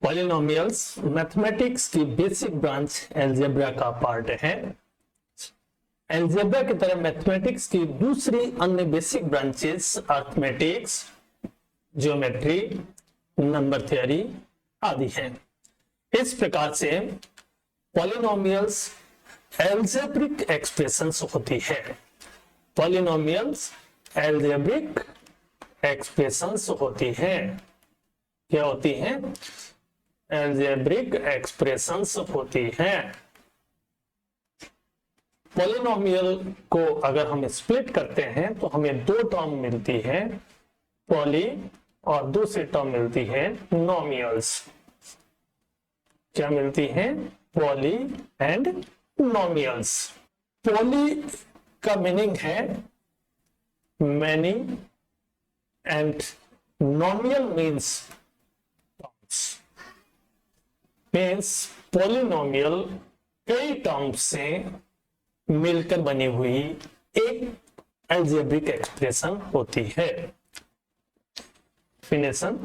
Polynomials mathematics की basic branch algebra का part है। अलजेब्रा की तरह मैथमेटिक्स की दूसरी अन्य basic branches arithmetics, geometry, number theory आदि हैं। इस प्रकार से पॉलिनोमियल्स अलजेब्रिक एक्सप्रेशंस होती है। पॉलिनोमियल्स अलजेब्रिक एक्सप्रेशंस होती है। क्या होती हैं? अलजेब्रिक एक्सप्रेशंस होती हैं। पॉलिनोमियल को अगर हम स्प्लिट करते हैं तो हमें दो टर्म मिलती है, पॉली और दूसरी टर्म मिलती है नोमियल्स। क्या मिलती है? Poly and nomials. पॉली का मीनिंग है many and nomial means polynomial कई टर्म्स से मिलकर बनी हुई एक अलजेब्रिक एक्सप्रेशन होती है। Definition: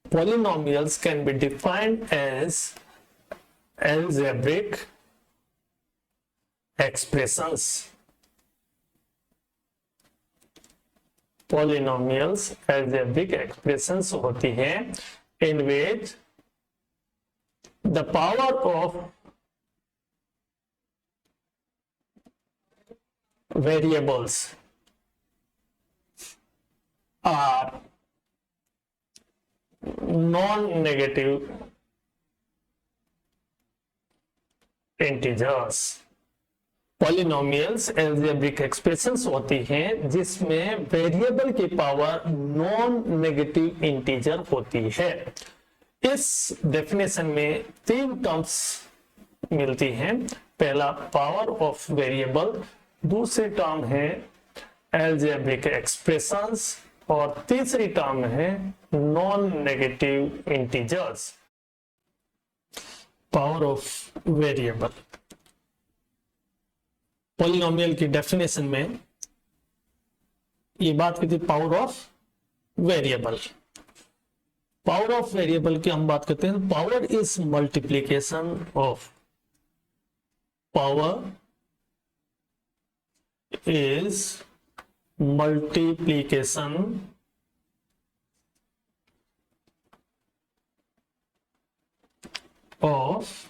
polynomials can be defined as algebraic expressions. Polynomials algebraic expressions होती है in which the power of variables are non-negative integers। Polynomials algebraic expressions होती हैं जिसमें वेरिएबल की पावर नॉन नेगेटिव इंटीजर होती है। इस डेफिनेशन में तीन टर्म्स मिलती हैं। पहला पावर ऑफ वेरिएबल, दूसरी टर्म है अलजेब्रिक एक्सप्रेशंस और तीसरी टर्म है non negative integers. Power of variable, polynomial की डेफिनेशन में ये बात की थी power of variable. Power of variable की हम बात करते हैं। Power is multiplication of, power is multiplication of,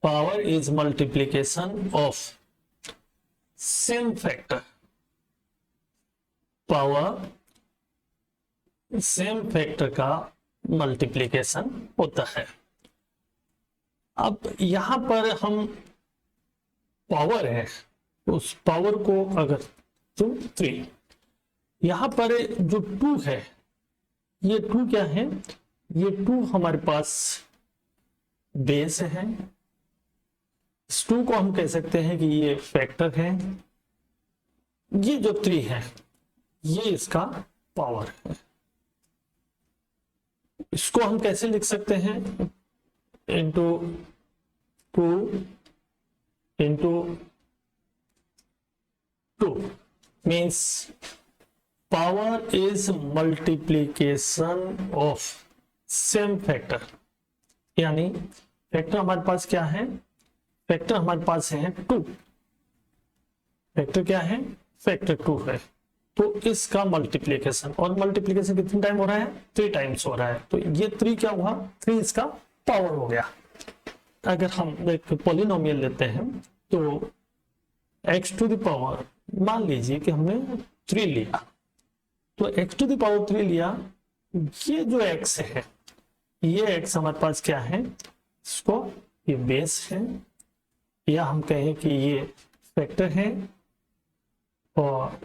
power is multiplication of same factor. Power same factor का मल्टीप्लिकेशन होता है। अब यहां पर हम पावर है, उस पावर को अगर 3, यहां पर जो 2 है, ये 2 क्या है? ये 2 हमारे पास बेस है। इस 2 को हम कह सकते हैं कि ये फैक्टर है। ये जो 3 है ये इसका पावर है। इसको हम कैसे लिख सकते हैं? Into 2 into 2 means power is multiplication of same factor. यानी फैक्टर हमारे पास क्या है? फैक्टर हमारे पास है 2। फैक्टर क्या है? फैक्टर 2 है। तो इसका मल्टीप्लिकेशन, और मल्टीप्लिकेशन कितने टाइम हो रहा है? 3 टाइम्स हो रहा है। तो ये 3 क्या हुआ? 3 इसका पावर हो गया। अगर हम एक पॉलिनोमियल लेते हैं तो x टू द पावर, मान लीजिए कि हमने 3 लिया, तो x टू द पावर 3 लिया। ये जो x है, ये x हमारे पास क्या है? इसको ये बेस है, या हम कहें कि ये फैक्टर है, और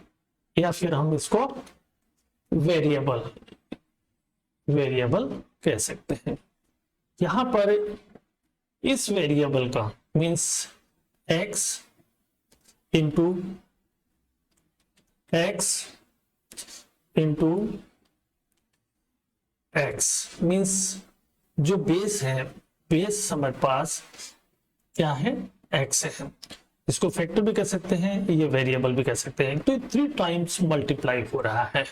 या फिर हम इसको वेरिएबल कह सकते हैं। यहां पर इस वेरिएबल का means x into x means जो बेस है, बेस हमारे पास क्या है? x है। इसको फैक्टर भी कह सकते हैं, ये वेरिएबल भी कह सकते हैं। तो 3 टाइम्स मल्टीप्लाई हो रहा है,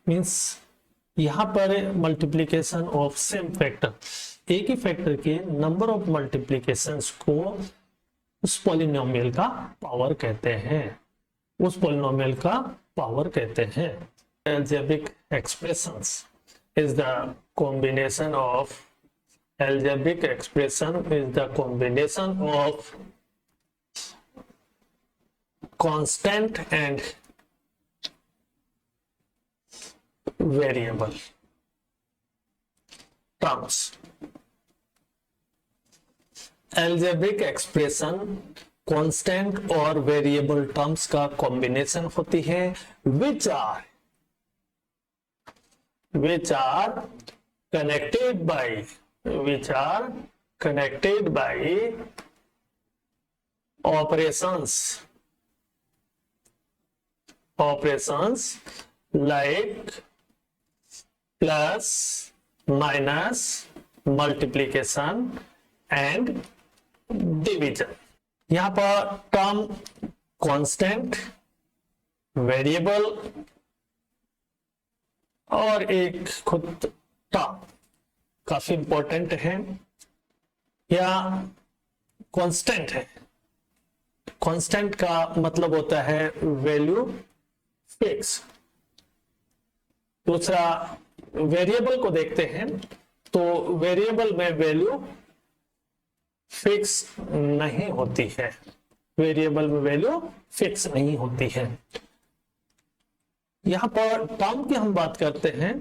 मीन्स यहां पर मल्टीप्लीकेशन ऑफ सेम फैक्टर। एक ही फैक्टर के नंबर ऑफ मल्टीप्लिकेशंस को उस पॉलिनोमियल का पावर कहते हैं, उस पॉलिनोमियल का पावर कहते हैं। algebraic expressions is the combination of algebraic expression is the combination of constant and variable terms। algebraic expression constant और वेरिएबल टर्म्स का कॉम्बिनेशन होती है which are connected by operations like plus, minus, multiplication and division। यहां पर term constant, variable और एक खुद term काफी इंपॉर्टेंट है। या कांस्टेंट है, कांस्टेंट का मतलब होता है वैल्यू फिक्स। दूसरा वेरिएबल को देखते हैं तो वेरिएबल में वैल्यू फिक्स नहीं होती है, वेरिएबल में वैल्यू फिक्स नहीं होती है। यहां पर टर्म की हम बात करते हैं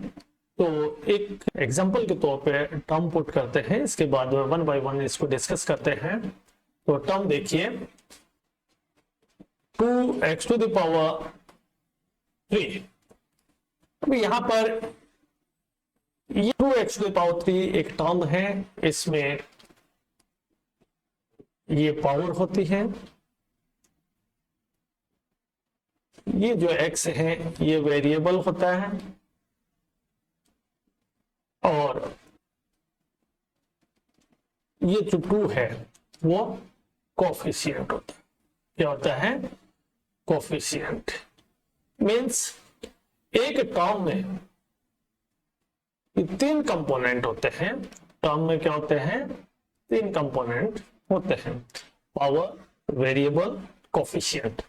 तो एक एग्जांपल के तौर पे टर्म पुट करते हैं, इसके बाद वन बाय वन इसको डिस्कस करते हैं। तो टर्म देखिए 2x टू द पावर 3। अभी यहां पर ये 2x टू द पावर 3 एक टर्म है, इसमें ये पावर होती है, ये जो x है ये वेरिएबल होता है और ये जो 2 है वो कोफिशिएंट होता है। क्या होता है? कोफिशिएंट। मींस एक टर्म में 3 कंपोनेंट होते हैं। टर्म में क्या होते हैं? 3 कंपोनेंट होते हैं, पावर, वेरिएबल, कोफिशिएंट।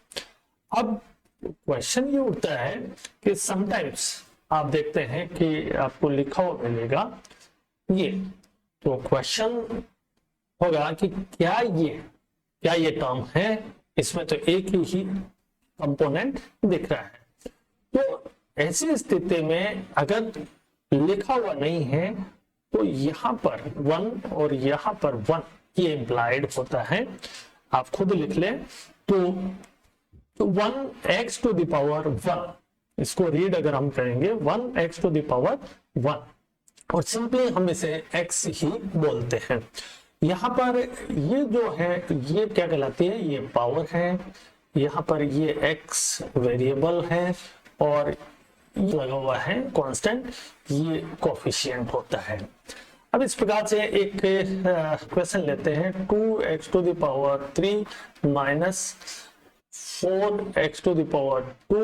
अब क्वेश्चन ये उठता है कि समटाइम्स आप देखते हैं कि आपको लिखा हुआ मिलेगा ये, तो क्वेश्चन होगा कि क्या ये टर्म है? इसमें तो एक ही कंपोनेंट दिख रहा है। तो ऐसी स्थिति में अगर लिखा हुआ नहीं है तो यहां पर 1 और यहां पर 1 ये इंप्लाइड होता है। आप खुद लिख लें तो 1x टू द पावर 1, इसको रीड अगर हम करेंगे 1x टू द पावर 1 और सिंपली हम इसे x ही बोलते हैं। यहां पर ये जो है ये क्या कहलाती है? ये पावर है। यहां पर ये x वेरिएबल है और ये लगा हुआ है कांस्टेंट, ये कोफिशिएंट होता है। अब इस प्रकार से एक क्वेश्चन लेते हैं 2x to the power 3 minus 4x to the power 2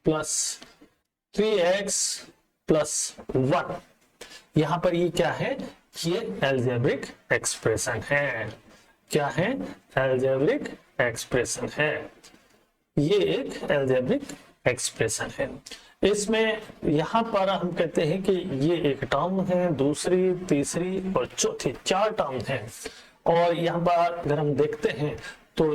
plus 3x plus 1। यहां पर ये क्या है? ये अलजेब्रिक एक्सप्रेशन है। क्या है? अलजेब्रिक एक्सप्रेशन है। ये एक अलजेब्रिक एक्सप्रेशन है। इसमें यहां पर हम कहते हैं कि ये एक टर्म है, दूसरी, तीसरी और चौथी 4 टर्म है। और यहाँ पर अगर हम देखते हैं तो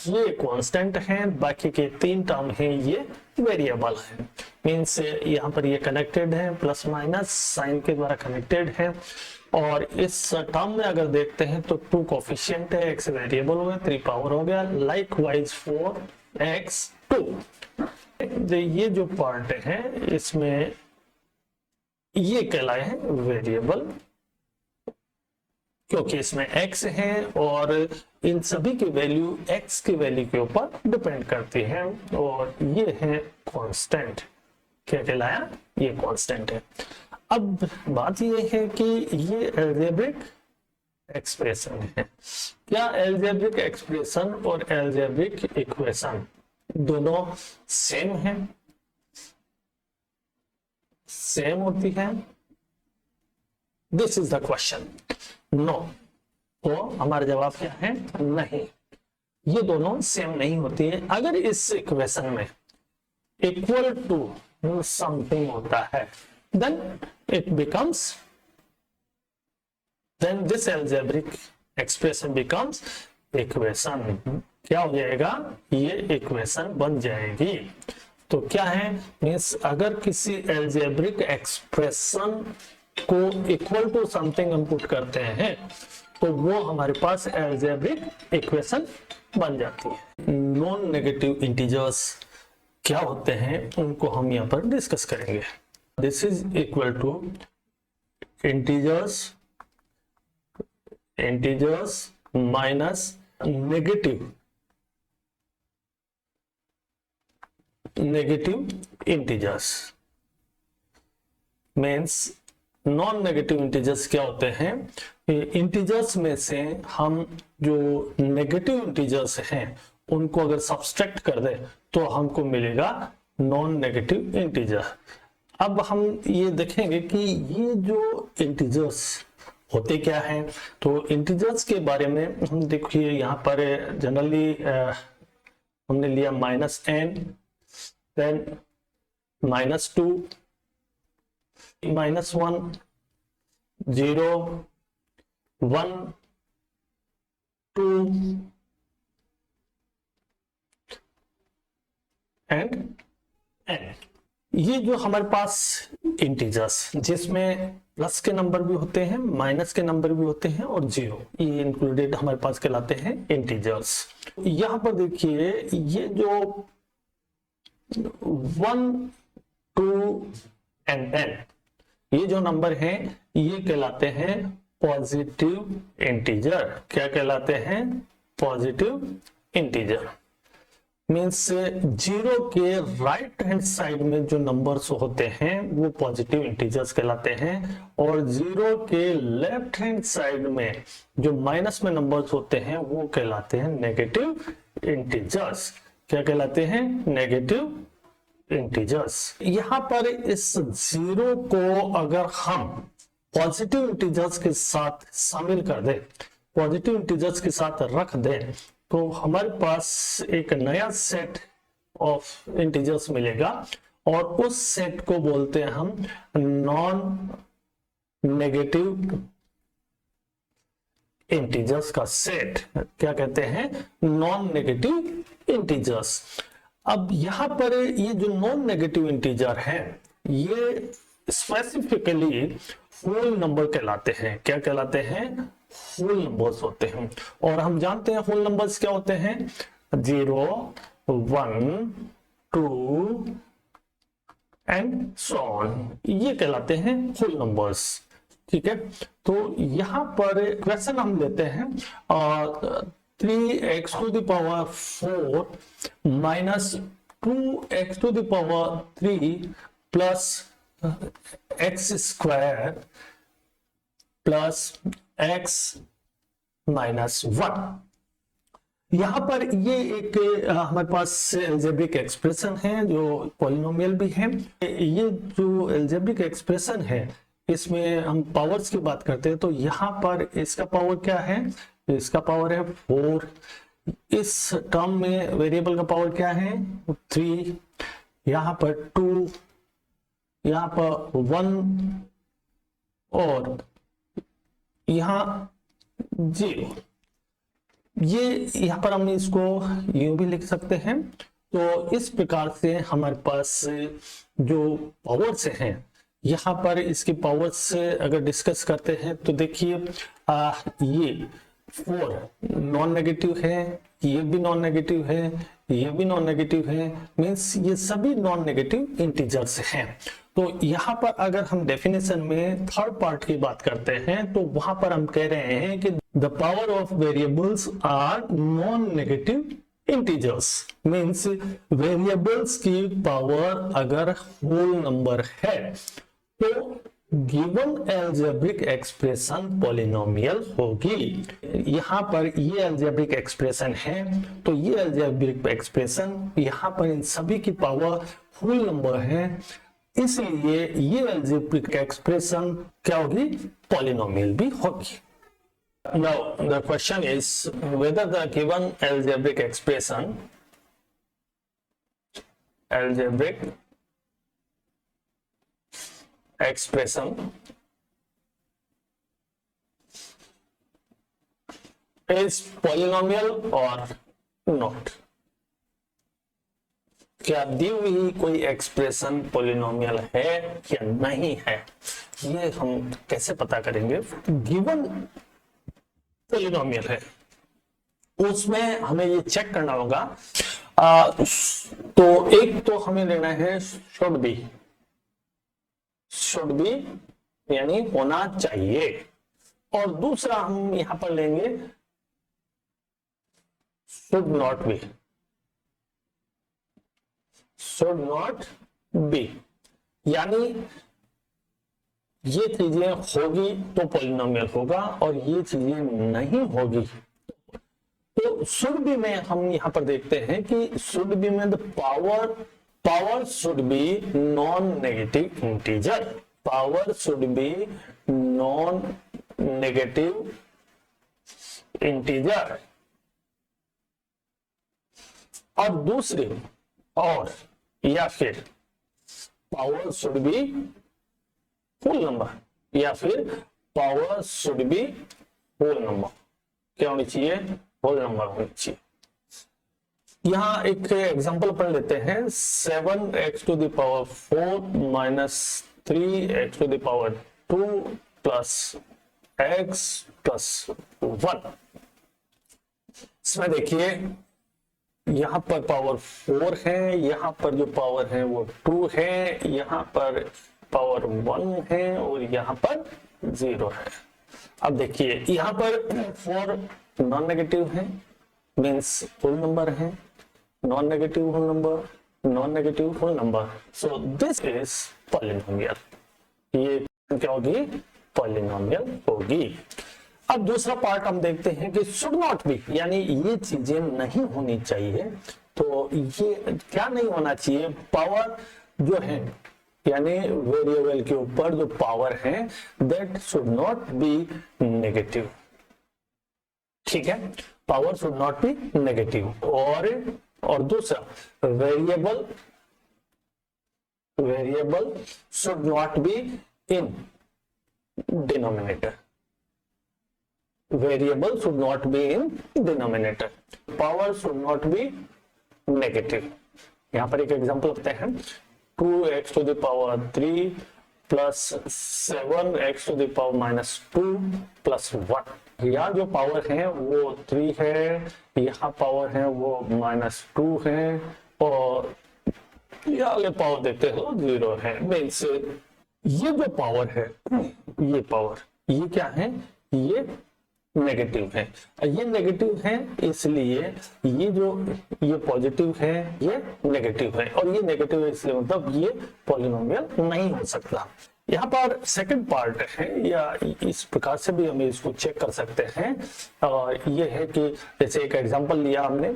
ये कांस्टेंट है, बाकी के 3 टर्म हैं ये वेरिएबल है। मींस यहाँ पर ये कनेक्टेड है, प्लस माइनस साइन के द्वारा कनेक्टेड है। और इस टर्म में अगर देखते हैं तो 2 कोफिशिएंट है, x वेरिएबल हो गया, 3 पावर हो गया, लाइकवाइज 4x2। ये जो पार्ट है इसमें ये कहलाए हैं वेरिएबल, क्योंकि इसमें x है और इन सभी की वैल्यू x की वैल्यू के ऊपर डिपेंड करती है। और ये है कांस्टेंट। क्या कहलाया? ये कांस्टेंट है। अब बात ये है कि ये अलजेब्रिक एक्सप्रेशन है। क्या अलजेब्रिक एक्सप्रेशन और अलजेब्रिक इक्वेशन दोनों सेम है? सेम होती है? This is the question. No, तो हमारा जवाब क्या है? नहीं, ये दोनों सेम नहीं होती है। अगर इस इक्वेशन में इक्वल टू समथिंग होता है, then it becomes, then this algebraic expression becomes equation. क्या हो जाएगा? ये इक्वेशन बन जाएगी। तो क्या है? मीन्स अगर किसी अलजेब्रिक एक्सप्रेशन को इक्वल टू समथिंग हम पुट करते हैं तो वो हमारे पास अलजेब्रिक इक्वेशन बन जाती है। नॉन नेगेटिव इंटीजर्स क्या होते हैं उनको हम यहाँ पर डिस्कस करेंगे। This is equal to integers minus negative integers. Means non negative integers क्या होते हैं? इंटीजर्स में से हम जो नेगेटिव इंटीजर्स हैं उनको अगर सब्सट्रैक्ट कर दें तो हमको मिलेगा नॉन नेगेटिव इंटीजर। अब हम ये देखेंगे कि ये जो इंटीजर्स होते क्या हैं। तो इंटीजर्स के बारे में हम देखिए, यहाँ पर जनरली हमने लिया -n, देन -2, -1, 0, 1, 2 एंड n। ये जो हमारे पास इंटीजर्स जिसमें प्लस के नंबर भी होते हैं, माइनस के नंबर भी होते हैं और जीरो, ये इंक्लूडेड हमारे पास कहलाते हैं इंटीजर्स। यहां पर देखिए ये जो 1, 2 एंड n, ये जो नंबर हैं ये कहलाते हैं पॉजिटिव इंटीजर। क्या कहलाते हैं? Positive integer. मीन्स जीरो के राइट हैंड साइड में जो नंबर्स होते हैं वो पॉजिटिव इंटीजर्स कहलाते हैं, और जीरो के लेफ्ट हैंड साइड में जो माइनस में नंबर्स होते हैं वो कहलाते हैं नेगेटिव इंटीजर्स। क्या कहलाते हैं? Negative integers. यहां पर इस जीरो को अगर हम पॉजिटिव इंटीजर्स के साथ शामिल कर दें, पॉजिटिव इंटीजर्स के साथ रख दें, तो हमारे पास एक nया सेट ऑफ इंटीजर्स मिलेगा और उस सेट को बोलते हैं हम नॉन नेगेटिव इंटीजर्स का सेट। क्या कहते हैं? Non negative integers. अब यहां पर ये जो नॉन नेगेटिव इंटीजर है ये स्पेसिफिकली होल नंबर कहलाते हैं। क्या कहलाते हैं? होल नंबर्स होते हैं। और हम जानते हैं होल नंबर्स क्या होते हैं? 0, 1, 2 एंड सो ऑन, ये कहलाते हैं होल नंबर्स। ठीक है, तो यहां पर क्वेश्चन हम लेते हैं 3x to the power 4 minus 2x to the power 3 plus x square plus x minus 1। यहां पर ये एक हमारे पास अलजेब्रिक एक्सप्रेशन है जो पॉलिनोमियल भी है। ये जो अलजेब्रिक एक्सप्रेशन है इसमें हम पावर्स की बात करते हैं, तो यहां पर इसका पावर क्या है? इसका पावर है 4। इस टर्म में वेरिएबल का पावर क्या है? 3। यहां पर 2, यहां पर 1 और यहां 0। ये यहां पर हम इसको यूं भी लिख सकते हैं। तो इस प्रकार से हमारे पास जो पावर्स हैं, यहां पर इसकी पावर्स अगर डिस्कस करते हैं तो देखिए ये 4 नॉन नेगेटिव है, ये भी नॉन नेगेटिव है, ये भी नॉन नेगेटिव है। मींस ये सभी नॉन नेगेटिव इंटीजर्स हैं। तो यहाँ पर अगर हम डेफिनेशन में थर्ड पार्ट की बात करते हैं तो वहां पर हम कह रहे हैं कि the power of variables are non negative integers. Means variables की पावर अगर होल नंबर है तो गिवन अलजेब्रिक एक्सप्रेशन पॉलिनोमियल होगी। यहाँ पर ये अलजेब्रिक एक्सप्रेशन है, तो ये अलजेब्रिक एक्सप्रेशन यहाँ पर इन सभी की पावर होल नंबर है, इसलिए ये अलजेब्रिक एक्सप्रेशन क्या होगी, पॉलिनोमियल भी होगी। Now the question is whether the given algebraic expression is polynomial or not। क्या दी हुई कोई एक्सप्रेशन पॉलिनोमियल है या नहीं है, ये हम कैसे पता करेंगे। गिवन पॉलिनोमियल है उसमें हमें ये चेक करना होगा। तो एक तो हमें लेना है शुड बी यानी होना चाहिए, और दूसरा हम यहां पर लेंगे शुड नॉट बी, यानी ये चीजें होगी तो पॉलिनोमियल होगा और ये चीजें नहीं होगी। तो शुड बी में हम यहां पर देखते हैं कि शुड बी में the power should be non negative integer, power should be non negative integer, और दूसरे और या फिर power should be whole number, या फिर power should be whole number. क्या होनी चाहिए, होल नंबर होनी चाहिए। यहां एक एग्जांपल पढ़ लेते हैं, 7x to the power 4 minus 3x to the power 2 plus x plus 1। इसमें देखिए यहां पर पावर 4 है, यहां पर जो पावर है वो 2 है, यहां पर पावर 1 है और यहां पर 0 है। अब देखिए यहां पर 4 नॉन नेगेटिव है, मींस होल नंबर है, non negative whole number, non negative whole number, so this is polynomial. ये क्या होगी, पॉलिनोमियल होगी। अब दूसरा पार्ट हम देखते हैं कि शुड नॉट बी, यानी ये चीजें नहीं होनी चाहिए। तो ये क्या नहीं होना चाहिए, पावर जो है यानी वेरिएबल के ऊपर जो पावर है that should not B negative. ठीक है, power should not B negative. और दूसरा variable should not be in denominator, variable should not be in denominator, power should not B negative. यहां पर एक एग्जांपल लेते हैं, 2x to the power 3 plus 7x to the power minus 2 plus 1। यहाँ जो power है वो 3 है, यहाँ पावर है वो -2 है, और यहाँ पावर देखते हो 0 है। मीन्स ये जो पावर है, ये पावर, ये क्या है, ये नेगेटिव है। ये नेगेटिव है इसलिए ये पॉजिटिव है, ये नेगेटिव है, और ये नेगेटिव है इसलिए मतलब ये पॉलिनोमियल नहीं हो सकता। यहाँ पर सेकंड पार्ट है, या इस प्रकार से भी हम इसको चेक कर सकते हैं, और ये है कि जैसे एक एग्जांपल लिया हमने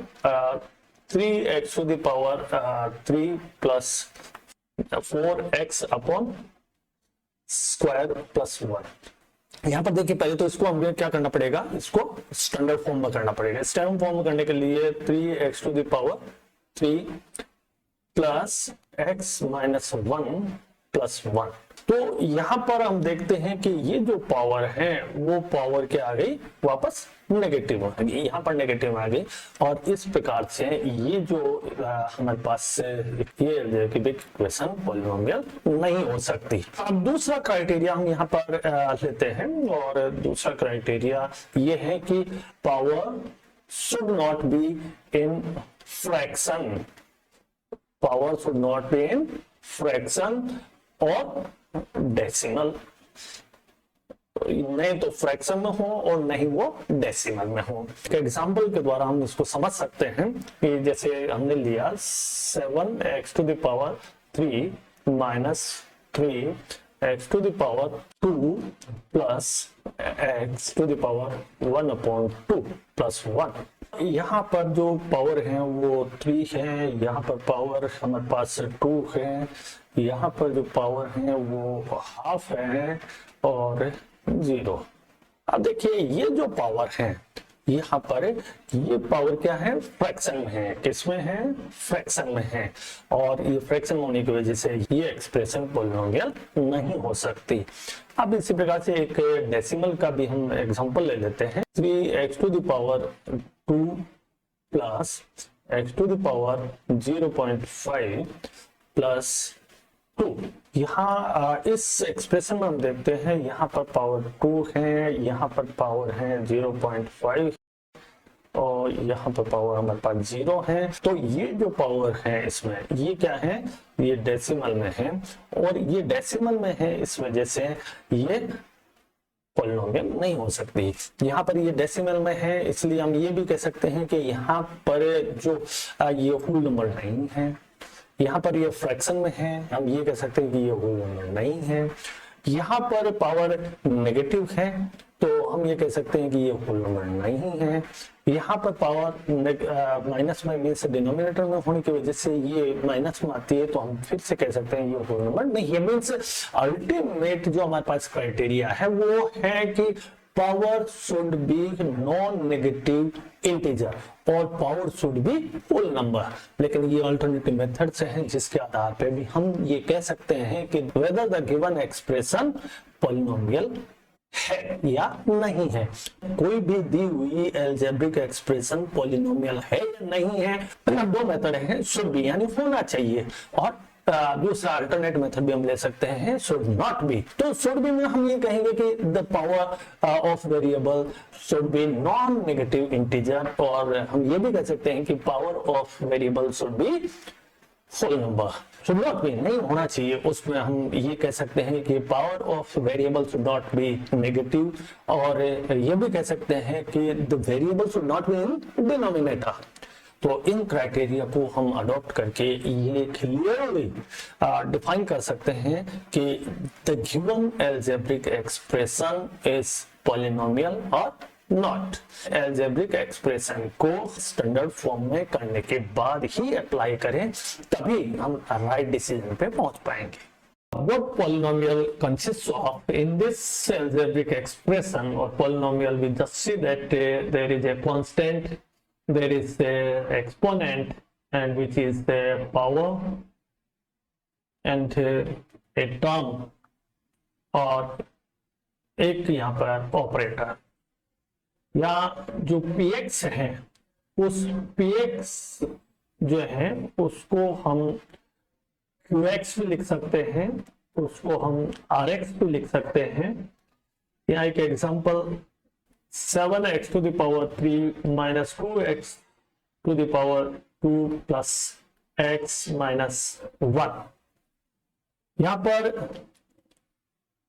3x to the power 3 plus 4x upon square plus 1। यहाँ पर देखिए पहले तो इसको हमें क्या करना पड़ेगा, इसको स्टैंडर्ड फॉर्म में करना पड़ेगा। स्टैंडर्ड फॉर्म में करने के लिए 3x to the power 3 plus x minus 1 plus 1। तो यहाँ पर हम देखते हैं कि ये जो पावर है वो पावर क्या आ गई, वापस नेगेटिव आ गई, यहाँ पर नेगेटिव आ गई, और इस प्रकार से ये जो हमारे पास ये इक्वेशन पॉलिनोमियल नहीं हो सकती। अब दूसरा क्राइटेरिया हम यहाँ पर लेते हैं, और दूसरा क्राइटेरिया ये है कि power should not be in fraction, power should not be in fraction और डेसिमल, नहीं तो फ्रैक्शन में हो और नहीं वो डेसिमल में हो। एग्जांपल के द्वारा हम इसको समझ सकते हैं कि जैसे हमने लिया 7x to the power 3 minus 3x to the power 2 plus x to the power 1 upon 2 plus 1। यहाँ पर जो पावर है वो 3 है, यहाँ पर पावर हमारे पास 2 है, यहाँ पर जो पावर है वो हाफ है और 0। अब देखिए ये जो पावर है यहाँ पर, ये पावर क्या है, फ्रैक्शन में है। किसमें है, फ्रैक्शन में है, और ये फ्रैक्शन होने की वजह से ये एक्सप्रेशन पॉलिनोमियल नहीं हो सकती। अब इसी प्रकार से एक डेसिमल का भी हम एग्जांपल ले लेते हैं। 3x to the power 2 plus x to the power 0.5 plus 2। यहाँ इस एक्सप्रेशन में हम देखते हैं यहाँ पर पावर 2 है, यहाँ पर पावर है 0.5 और यहाँ पर पावर हमारे पास 0 है। तो ये जो पावर है इसमें, ये क्या है, ये डेसिमल में है, और ये डेसिमल में है इस वजह से ये पॉलिनोमियल नहीं हो सकती। यहाँ पर ये डेसिमल में है, इसलिए हम ये भी कह सकते हैं कि यहाँ पर जो ये होल नंबर नहीं है। यहाँ पर ये फ्रैक्शन में है, हम ये कह सकते हैं कि ये होल नंबर नहीं है। यहाँ पर पावर नेगेटिव है, तो हम ये कह सकते हैं कि ये होल नंबर नहीं है। यहाँ पर पावर माइनस में मीन्स डिनोमिनेटर में होने की वजह से ये माइनस में आती है, तो हम फिर से कह सकते हैं ये होल नंबर नहीं है। मीन्स अल्टीमेट जो हमारे पास क्राइटेरिया है वो है कि power should be non negative integer और power should be whole number. लेकिन ये अल्टरनेटिव मेथड्स हैं जिसके आधार पे भी हम ये कह सकते हैं कि whether the given expression polynomial है या नहीं है। कोई भी दी हुई अलजेब्रिक एक्सप्रेशन पॉलिनोमियल है या नहीं है, दो मेथड है, शुड बी यानी होना चाहिए, और दूसरा अल्टरनेट मेथड भी हम ले सकते हैं, शुड नॉट बी। तो शुड बी में हम ये कहेंगे कि the power of variable should be non negative integer, और हम ये भी कह सकते हैं कि power of variable should be whole number. Should not be नहीं होना चाहिए, उसमें हम ये कह सकते हैं कि power of variable should not B negative, और ये भी कह सकते हैं कि the variable should not be in denominator. तो इन क्राइटेरिया को हम अडॉप्ट करके ये क्लियरली डिफाइन कर सकते हैं कि the given algebraic expression is polynomial और नॉट। अलजेब्रिक एक्सप्रेशन को स्टैंडर्ड फॉर्म में करने के बाद ही अप्लाई करें, तभी हम राइट डिसीजन पे पहुंच पाएंगे। What polynomial consists of in this algebraic expression or polynomial? We just see that there is a constant, there is a exponent, and which is the power, and a term और एक यहाँ पर operator, या जो px है उस px जो है उसको हम qx भी लिख सकते हैं, उसको हम rx भी लिख सकते हैं। यहाँ एक example 7x to the power 3 minus 2x to the power 2 plus x minus 1। यहाँ पर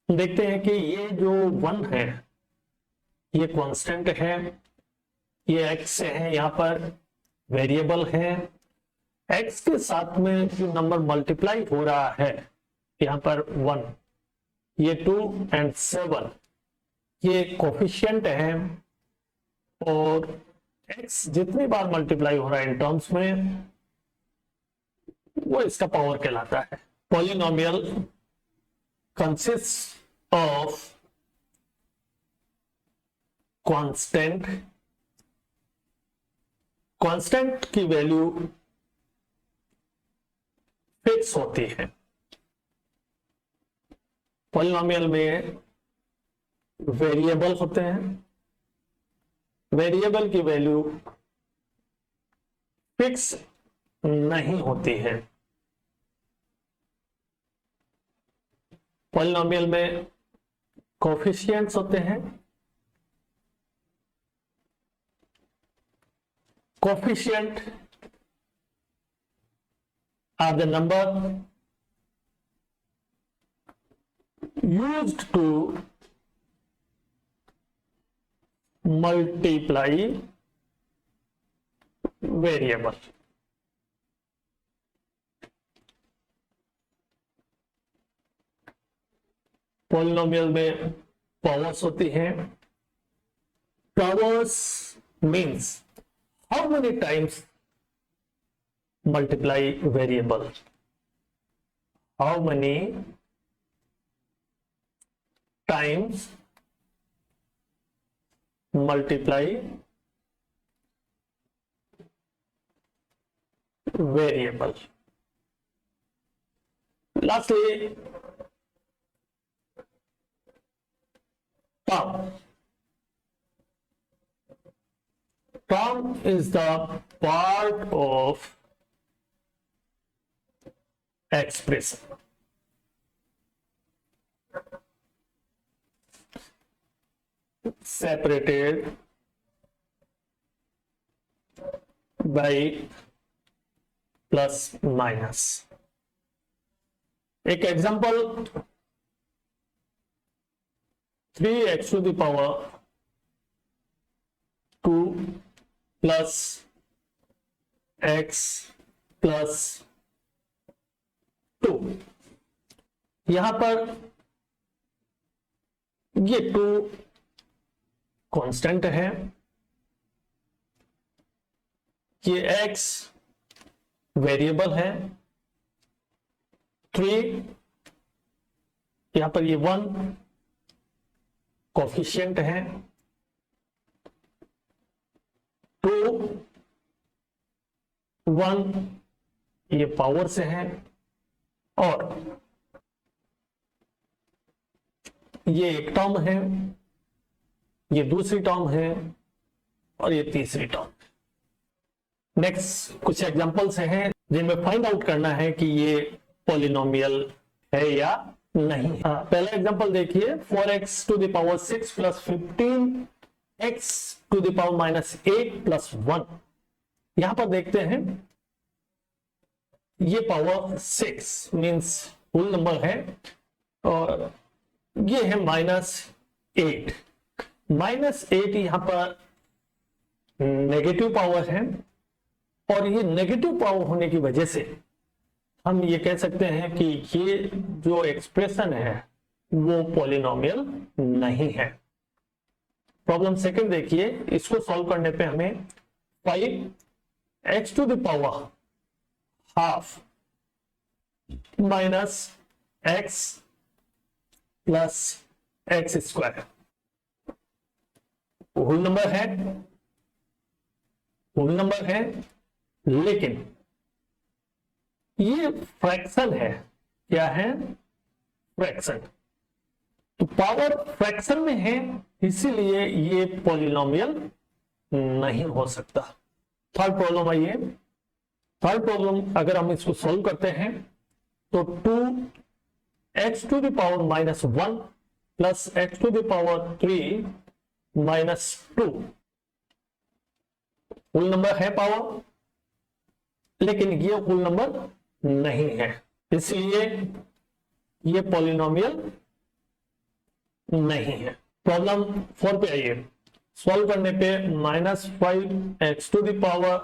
देखते हैं कि ये जो 1 है ये कांस्टेंट है, ये x है, यहाँ पर वेरिएबल है। x के साथ में जो नंबर मल्टीप्लाई हो रहा है यहाँ पर 1, ये 2 and 7 ये कोफिशिएंट है, और x जितनी बार मल्टीप्लाई हो रहा है इन टर्म्स में वो इसका पावर कहलाता है। Polynomial consist of constant, constant की वैल्यू फिक्स होती है। पॉलिनोमियल में वेरिएबल होते हैं, वेरिएबल की वैल्यू फिक्स नहीं होती है। पॉलिनोमियल में कोफिशिएंट्स होते हैं, coefficient are the number used to multiply variable। Polynomial में पावर्स होती हैं। Powers means how many times multiply variable, how many times multiply variable. Lastly, term. Term is the part of expression. Separated by plus minus. एक example, 3x to the power 2 plus x plus 2। यहां पर ये 2 constant है, ये x variable है, 3 यहां पर ये 1 कोफिशिएंट है, 2 1 ये पावर से है, और ये एक टर्म है, ये दूसरी टर्म है, और ये तीसरी टर्म। नेक्स्ट कुछ एग्जांपल्स हैं जिनमें फाइंड आउट करना है कि ये पॉलिनोमियल है या नहीं। पहला एग्जांपल देखिए, 4x to the power 6 plus 15x to the power minus 8 plus 1। यहां पर देखते हैं ये पावर 6 मींस होल नंबर है, और ये है -8। -8 यहां पर नेगेटिव पावर है, और ये नेगेटिव पावर होने की वजह से हम ये कह सकते हैं कि ये जो एक्सप्रेशन है वो पॉलिनोमियल नहीं है। प्रॉब्लम सेकंड देखिए, इसको सॉल्व करने पे हमें 5x to the power half minus x plus x square whole number है, लेकिन ये फ्रैक्शन है। क्या है? फ्रैक्शन। तो पावर फ्रैक्शन में है, इसीलिए ये पॉलिनोमियल नहीं हो सकता। थर्ड प्रॉब्लम आइए। थर्ड प्रॉब्लम अगर हम इसको सॉल्व करते हैं तो 2x to the power -1 plus x to the power 3 -2 whole number है पावर, लेकिन ये होल नंबर नहीं है, इसलिए ये पॉलिनोमियल नहीं है। प्रॉब्लम 4 पे आइए। सॉल्व करने पे -5x to the power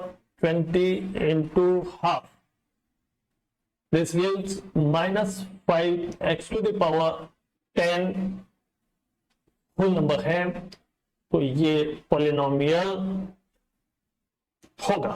20 into half, this gives -5x to the power 10 whole number है, तो ये पॉलिनोमियल होगा।